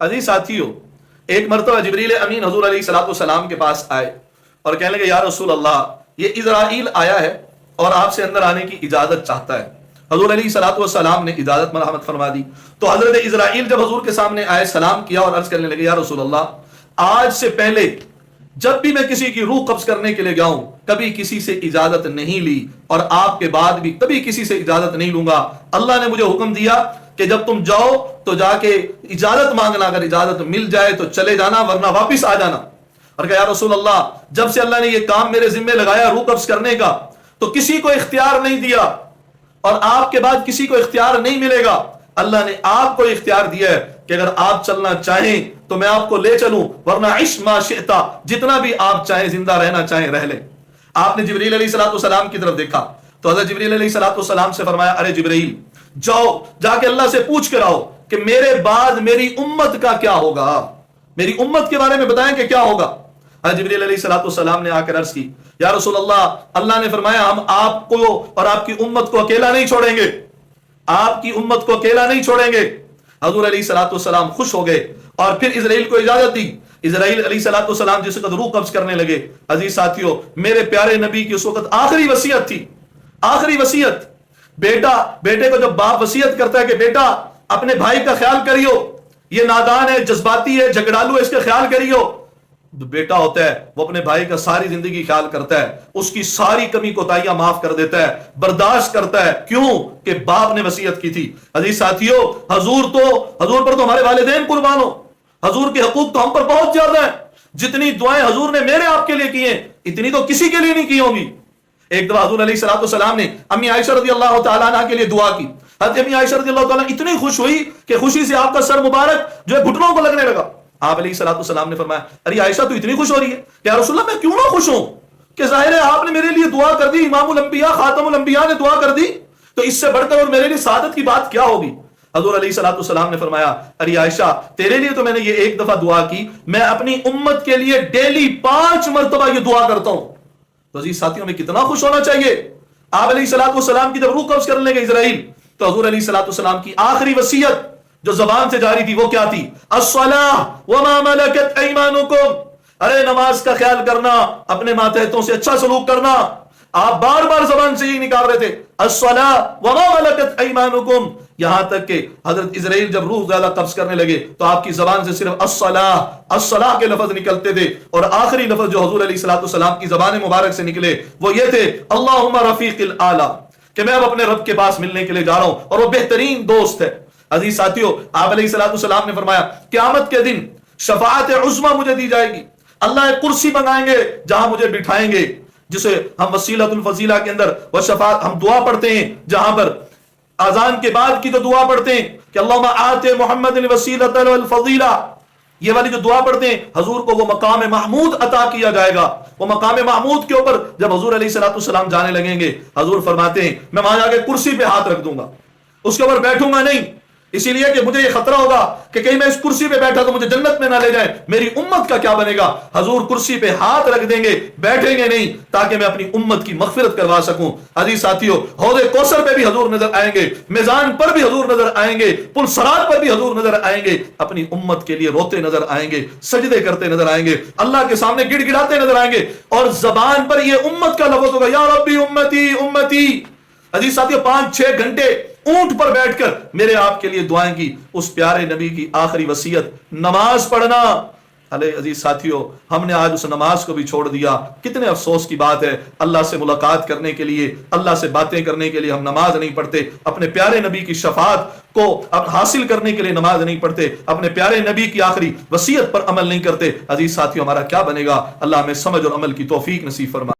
عزیز ساتھیو، ایک مرتبہ جبریل امین حضور علیہ الصلوۃ والسلام کے پاس آئے اور کہنے لگے یا رسول اللہ، یہ اسرائیل آیا ہے اور آپ سے اندر آنے کی اجازت چاہتا ہے۔ حضور علیہ الصلوۃ والسلام نے اجازت مرحمت فرما دی۔ تو حضرت اسرائیل جب حضور کے سامنے آئے، سلام کیا اور عرض کرنے لگے یا رسول اللہ، آج سے پہلے جب بھی میں کسی کی روح قبض کرنے کے لیے جاؤں کبھی کسی سے اجازت نہیں لی، اور آپ کے بعد بھی کبھی کسی سے اجازت نہیں لوں گا۔ اللہ نے مجھے حکم دیا کہ جب تم جاؤ تو جا کے اجازت مانگنا، اگر اجازت مل جائے تو چلے جانا ورنہ واپس آ جانا۔ اور کہا یا رسول اللہ، جب سے اللہ نے یہ کام میرے ذمہ لگایا روح قبض کرنے کا تو کسی کو اختیار نہیں دیا، اور آپ کے بعد کسی کو اختیار نہیں ملے گا۔ اللہ نے آپ کو اختیار دیا ہے کہ اگر آپ چلنا چاہیں تو میں آپ کو لے چلوں، ورنہ عش ما شئتا، جتنا بھی آپ چاہیں زندہ رہنا چاہیں رہ لیں۔ آپ نے جبریل علیہ الصلوۃ والسلام کی طرف دیکھا تو حضرت جبریل علیہ الصلوۃ والسلام سے فرمایا ارے جبریل، جاؤ جا کے اللہ سے پوچھ کر آؤ کہ میرے بعد میری امت کا کیا ہوگا، میری امت کے بارے میں بتائیں کہ کیا ہوگا۔ حضرت جبریل علیہ الصلوۃ والسلام نے آ کر عرض کی یا رسول اللہ، اللہ نے فرمایا ہم آپ کو اور آپ کی امت کو اکیلا نہیں چھوڑیں گے، آپ کی امت کو اکیلا نہیں چھوڑیں گے۔ حضور علیہ الصلوۃ والسلام خوش ہو گئے اور پھر اسرائیل کو اجازت دی۔ اسرائیل علیہ الصلوۃ والسلام جس وقت روح قبض کرنے لگے، عزیز ساتھیوں، میرے پیارے نبی کی اس وقت آخری وصیت تھی، آخری وصیت۔ بیٹے کو جب باپ وصیت کرتا ہے کہ بیٹا اپنے بھائی کا خیال کریو، یہ نادان ہے، جذباتی ہے، جھگڑالو ہے، اس کا خیال کریو۔ بیٹا ہوتا ہے وہ اپنے بھائی کا ساری زندگی خیال کرتا ہے، اس کی ساری کمی کوتاہیاں معاف کر دیتا ہے، برداشت کرتا ہے، کیوں کہ باپ نے وصیت کی تھی۔ عزیز ساتھیوں، حضور پر تو ہمارے والدین قربان ہو، حضور کے حقوق تو ہم پر بہت زیادہ ہیں۔ جتنی دعائیں حضور نے میرے آپ کے لیے کی ہیں اتنی تو کسی کے لیے نہیں کی ہوں گی۔ ایک دفعہ حضور علیہ الصلوۃ والسلام نے امی عائشہ رضی اللہ تعالیٰ عنہ کے لیے دعا کی۔ حضرت امی عائشہ رضی اللہ تعالیٰ اتنی خوش ہوئی کہ خوشی سے آپ کا سر مبارک جو ہے گھٹنوں کو لگنے لگا۔ آپ علیہ الصلوۃ والسلام نے فرمایا ارے عائشہ تو اتنی خوش ہو رہی ہے کہ یا رسول اللہ میں کیوں نہ خوش ہوں، کہ ظاہر ہے آپ نے میرے لیے دعا کر دی، امام الانبیاء خاتم الانبیاء نے دعا کر دی، تو اس سے بڑھ کر اور میرے لیے سعادت کی بات کیا ہوگی۔ حضور علیہ الصلوۃ والسلام نے فرمایا ارے عائشہ تیرے لیے تو میں نے یہ ایک دفعہ دعا کی، میں اپنی امت کے لیے ڈیلی 5 مرتبہ یہ دعا کرتا ہوں۔ تو عزیز ساتھیوں میں کتنا خوش ہونا چاہیے۔ آپ علیہ الصلوۃ والسلام کی جب روح قبض کرنے لگے اسرائیل تو حضور علیہ الصلوۃ والسلام کی آخری وصیت جو زبان سے جاری تھی وہ کیا تھی؟ الصلاۃ وما ملکت ایمانکم، ارے نماز کا خیال کرنا، اپنے ماتحتوں سے اچھا سلوک کرنا۔ آپ بار بار زبان سے یہ نکال رہے تھے الصلاۃ وما ملکت ایمانکم، یہاں تک کہ حضرت اسرائیل جب روح زیادہ قبض کرنے لگے تو آپ کی زبان سے صرف الصلاۃ کے لفظ نکلتے تھے، اور آخری لفظ جو حضور علیہ الصلوۃ والسلام کی زبان مبارک سے نکلے وہ یہ تھے اللہم رفیق الاعلی، کہ میں اب اپنے رب کے پاس ملنے کے لیے جا رہا ہوں اور وہ بہترین دوست ہے۔ عزیز ساتھیوں، آپ علیہ الصلوۃ والسلام نے فرمایا قیامت کے دن شفاعت عظمی مجھے دی جائے گی، اللہ ایک کرسی منگائیں گے جہاں مجھے بٹھائیں گے، جسے ہم وسیلۃ الفضیلہ کے اندر وہ شفاعت ہم دعا پڑھتے ہیں، جہاں پر اذان کے بعد کی جو دعا پڑھتے ہیں کہ اللہم آت محمد الوسیلۃ والفضیلہ، یہ والی جو دعا پڑھتے ہیں حضور کو وہ مقام محمود عطا کیا جائے گا۔ وہ مقام محمود کے اوپر جب حضور علیہ الصلوۃ والسلام جانے لگیں گے، حضور فرماتے ہیں میں وہاں جا کے کرسی پہ ہاتھ رکھ دوں گا، اس کے اوپر بیٹھوں گا نہیں، اسی لیے کہ مجھے یہ خطرہ ہوگا کہ کہیں میں اس کرسی پہ بیٹھا تو مجھے جنت میں نہ لے جائے، میری امت کا کیا بنے گا۔ حضور کرسی پہ ہاتھ رکھ دیں گے، بیٹھیں گے نہیں، تاکہ میں اپنی امت کی مغفرت کروا سکوں۔ عزیز ساتھیوں، حوض کوثر پہ بھی حضور نظر آئیں گے، میزان پر بھی حضور نظر آئیں گے، پل صراط پر بھی حضور نظر آئیں گے، اپنی امت کے لیے روتے نظر آئیں گے، سجدے کرتے نظر آئیں گے، اللہ کے سامنے گڑ گڑاتے نظر آئیں گے، اور زبان پر یہ امت کا لفظ ہوگا یا ربی امتی امتی۔ عزیز ساتھیوں، 5-6 گھنٹے اونٹ پر بیٹھ کر میرے آپ کے لیے دعائیں کی اس پیارے نبی کی آخری وصیت نماز پڑھنا۔ عزیز ساتھیوں، ہم نے آج اس نماز کو بھی چھوڑ دیا، کتنے افسوس کی بات ہے۔ اللہ سے ملاقات کرنے کے لیے، اللہ سے باتیں کرنے کے لیے ہم نماز نہیں پڑھتے، اپنے پیارے نبی کی شفاعت کو حاصل کرنے کے لیے نماز نہیں پڑھتے، اپنے پیارے نبی کی آخری وصیت پر عمل نہیں کرتے۔ عزیز ساتھیوں، ہمارا کیا بنے گا؟ اللہ ہمیں سمجھ اور عمل کی توفیق نصیب فرمائے۔